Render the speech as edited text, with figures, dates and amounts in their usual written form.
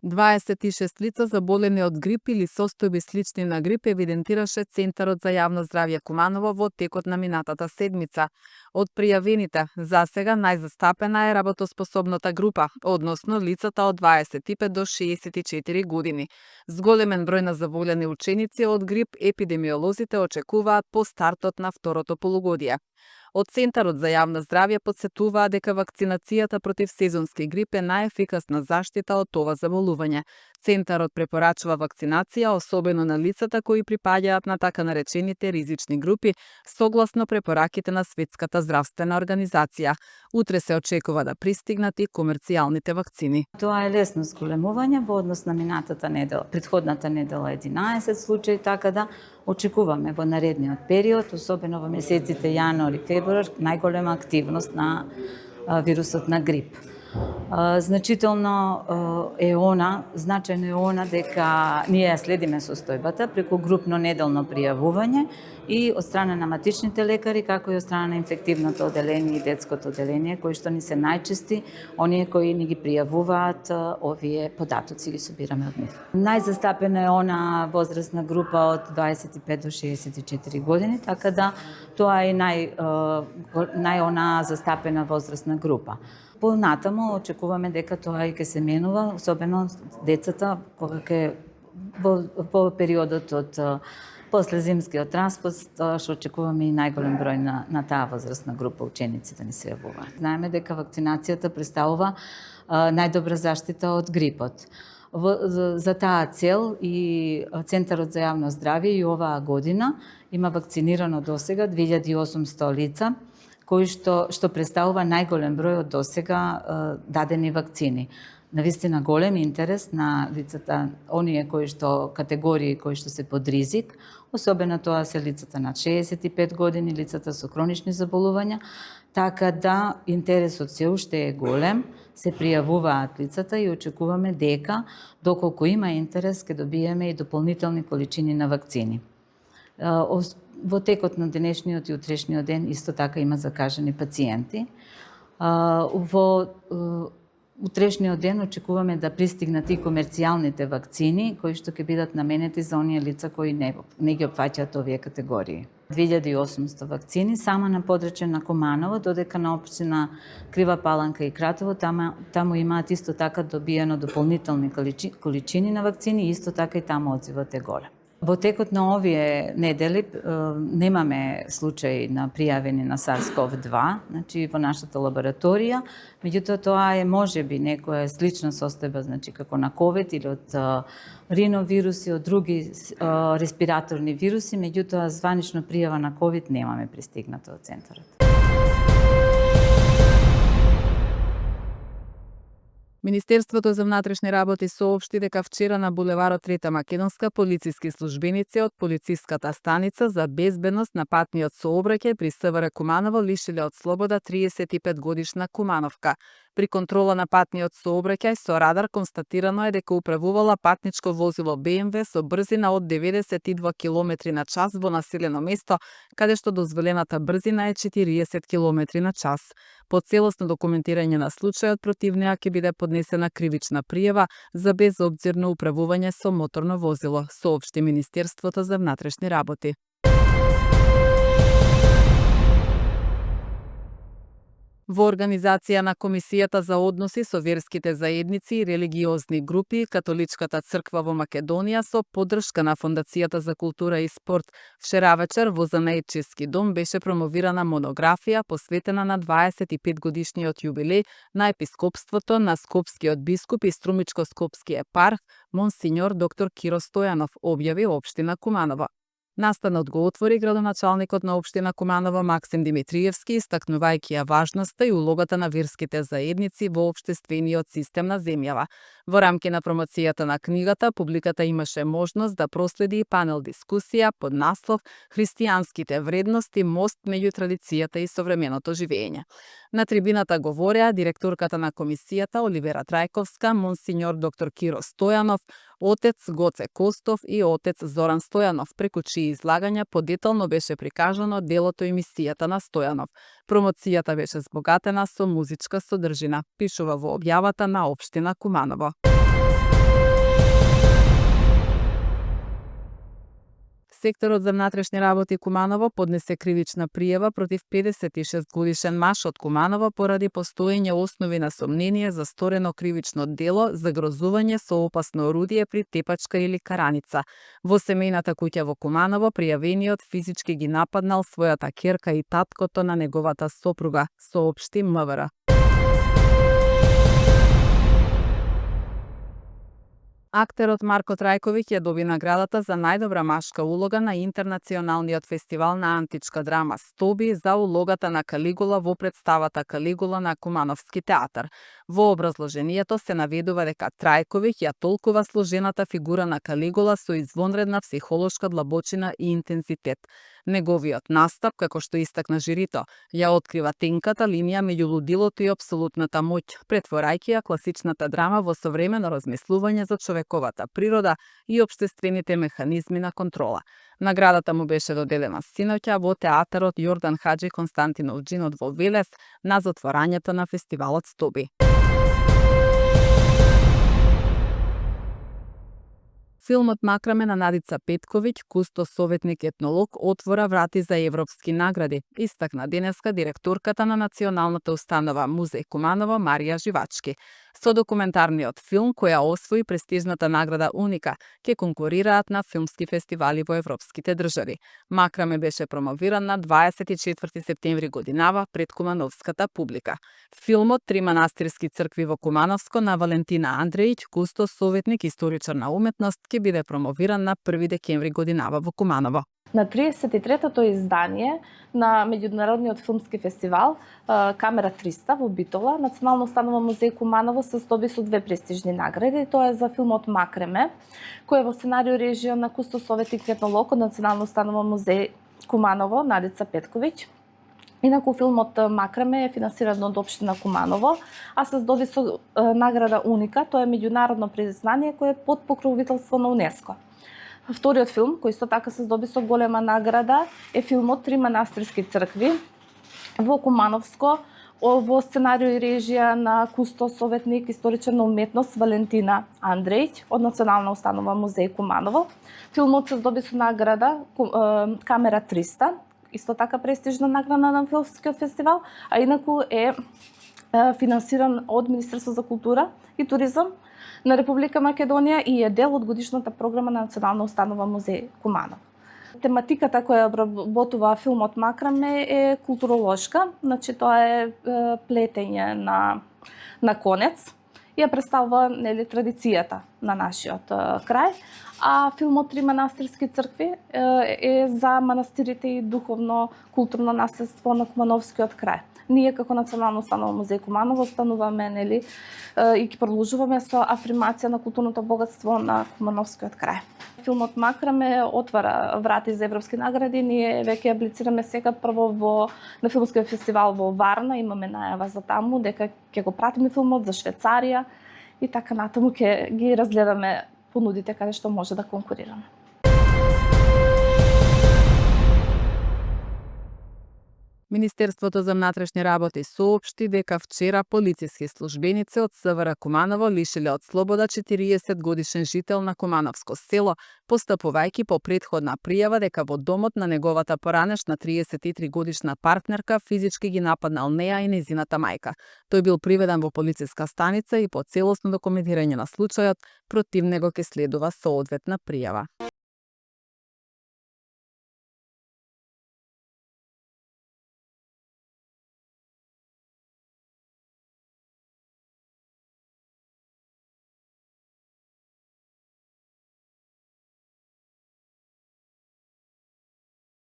26 лица заболени од грип или состојби слични на грип евидентираше Центарот за јавно здравје Куманово во текот на минатата седмица. Од пријавените, засега најзастапена е работоспособната група, односно лицата од 25 до 64 години. С големен број на заболени ученици од грип, епидемиолозите очекуваат по стартот на второто полугодие. Од Центарот за јавно здравје потсетуваа дека вакцинацијата против сезонски грип е најефикасна заштита од ова заболување. Центарот препорачува вакцинација, особено на лицата кои припаѓаат на така наречените ризични групи, согласно препораките на Светската здравствена организација. Утре се очекува да пристигнат и комерцијалните вакцини. Тоа е лесно зголемување во однос на минатата недела, претходната недела 11 случаи, така да очекуваме во наредниот период, особено во месеците јануари, февруар, најголема активност на вирусот на грип. Значително е значајно е она дека ние следиме состојбата преку групно неделно пријавување и од страна на матичните лекари, како и од страна на инфективното оделение и детското оделение, кои што ни се најчести, оние кои ни ги пријавуваат овие податоци, ги собираме од нив. Најзастапена е она возрастна група од 25 до 64 години, така да тоа е најона застапена возрастна група. Понатамо очекуваме дека тоа и ќе се менува, особено децата кога ќе во периодот од после зимскиот распуст, што очекуваме и најголем број на таа возрастна група ученици да ни се јавуваат. Знаеме дека вакцинацијата представува најдобра заштита од грипот. За таа цел и Центарот за јавно здравје и оваа година има вакцинирано досега 2800 лица, кои што представува најголем број од досега дадени вакцини. Навистина голем интерес на лицата, оние категории кои што се под ризик, особено тоа се лицата над 65 години, лицата со хронични заболувања, така да интересот се уште е голем, се пријавуваат лицата и очекуваме дека, доколку има интерес, ќе добиеме и дополнителни количини на вакцини. Во текот на денешниот и утрешниот ден исто така има закажани пациенти. Во утрешниот ден очекуваме да пристигнат и комерцијалните вакцини, кои што ќе бидат наменети за оние лица кои не ги опфаќаат овие категории. 2800 вакцини само на подрачје на Куманово, додека на општина Крива Паланка и Кратово, таму имаат исто така добиено дополнителни количини на вакцини и исто така и таму одзивот е голем. Во текот на овие недели немаме случаи на пријавени на SARS-CoV-2, значи во нашата лабораторија, меѓутоа тоа е можеби некоја слична состојба, значи како на COVID или од риновируси, од други респираторни вируси, меѓутоа званично пријава на COVID немаме пристигнато од центарот. Министерството за внатрешни работи соопшти дека вчера на булеварот Трета Македонска полициски службеници од полициската станица за безбедност на патниот сообраќај при СВР Куманово лишиле од слобода 35 годишна Кумановка. При контрола на патниот сообраќај со радар констатирано е дека управувала патничко возило БМВ со брзина од 92 км на час во населено место, каде што дозволената брзина е 40 км на час. По целосно документирање на случајот против неа ќе биде поднесена кривична пријава за безобзирно управување со моторно возило, соопшти Министерството за внатрешни работи. Во организација на Комисијата за односи со верските заедници и религиозни групи, Католичката црква во Македонија со поддршка на Фондацијата за култура и спорт, вчера вечер во Занаидчиски дом беше промовирана монографија посветена на 25 годишниот јубилеј на епископството на скопскиот бискуп и струмичко-скопски епарх монсиньор доктор Киро Стојанов, објави општина Куманово. Настанот го отвори градоначалникот на општина Куманово Максим Димитриевски, истакнувајќи ја важноста и улогата на верските заедници во општествениот систем на земјава. Во рамки на промоцијата на книгата, публиката имаше можност да проследи и панел дискусија под наслов "Христијанските вредности, мост меѓу традицијата и современото живење". На трибината говореа директорката на комисијата Оливера Трајковска, монсиньор доктор Киро Стојанов, отец Гоце Костов и отец Зоран Стојанов, преку чии излагања подетално беше прикажано делото и мисијата на Стојанов. Промоцијата беше збогатена со музичка содржина, пишува во објавата на општина Куманово. Секторот за внатрешни работи Куманово поднесе кривична пријава против 56-годишен маж од Куманово поради постоење основи на сомнение за сторено кривично дело загрозување со опасно орудие при тепачка или караница. Во семејната куќа во Куманово пријавениот физички ги нападнал својата ќерка и таткото на неговата сопруга, соопшти МВР. Актерот Марко Трајковиќ ја доби наградата за најдобра машка улога на Интернационалниот фестивал на античка драма Стоби за улогата на Калигула во представата Калигула на Кумановски театар. Во образложението се наведува дека Трајковиќ ја толкува сложената фигура на Калигула со извонредна психолошка длабочина и интензитет. Неговиот настап, како што истакна жирито, ја открива тенката линија меѓу лудилото и апсолутната моќ, претворајќи ја класичната драма во современо размислување за човековата природа и општествените механизми на контрола. Наградата му беше доделена синоќа во театарот Јордан Хаџи Константинов Џинот во Велес на затворањето на фестивалот Стоби. Филмот Макраме на Надица Петковиќ, кустос советник етнолог, отвора врати за европски награди, истакна денеска директорката на Националната установа Музеј Куманово Марија Живачки. Со документарниот филм, која освои престижната награда Уника, ќе конкурираат на филмски фестивали во европските држави. Макраме беше промовиран на 24 септември годинава пред кумановската публика. Филмот Три манастирски цркви во Кумановско на Валентина Андрејќ, кустос советник историчар на уметност, ќе биде промовиран на 1 декември годинава во Куманово. На 33-тото издание на меѓународниот филмски фестивал Камера 300 во Битола, Национална установа Музеј Куманово се здоби со 2 престижни награди. Тоа е за филмот Макреме, кој е во сценарио и режија на кустос советник етнолог од Национална установа Музеј Куманово Надица Петковиќ. Инаку филмот Макраме е финансиран од општина Куманово, а се здоби со награда Уника, тоа е меѓународно признание кое е под покровителство на УНЕСКО. Вториот филм, кој исто така се здоби со голема награда, е филмот Три манастирски цркви во Кумановско, во сценарио и режија на кустос советник историчар на уметност Валентина Андрејќ од Национална установа Музеј Куманово. Филмот се здоби со награда Камера 300, исто така престижна награда на филмскиот фестивал, а инаку е финансиран од Министерство за култура и туризам на Република Македонија и е дел од годишната програма на Национална установа Музеј Куманово. Тематиката која обработува филмот Макраме е културолошка, значи тоа е плетење на конец и ја представува традицијата на нашиот крај, а филмот Три манастирски цркви е за манастирите и духовно културно наследство на Кумановскиот крај. Ние како Национална установа Музеј Куманово остануваме и ќе продолжуваме со афирмација на културното богатство на Кумановскиот крај. Филмот Макраме отвара врати за европски награди. Ние веќе аплицираме сега прво на филмскиот фестивал во Варна, имаме најава за таму дека ќе го пратиме филмот за Швајцарија и така натаму ќе ги разгледаме понудите каде што може да конкурираме. Министерството за внатрешни работи соопшти дека вчера полициски службеници од СВР Куманово лишиле од слобода 40-годишен жител на Кумановско село, постапувајќи по претходна пријава дека во домот на неговата поранешна 33-годишна партнерка физички ги нападнал неа и нејзината мајка. Тој бил приведен во полициска станица и по целосно документирање на случајот против него ќе следува соодветна пријава.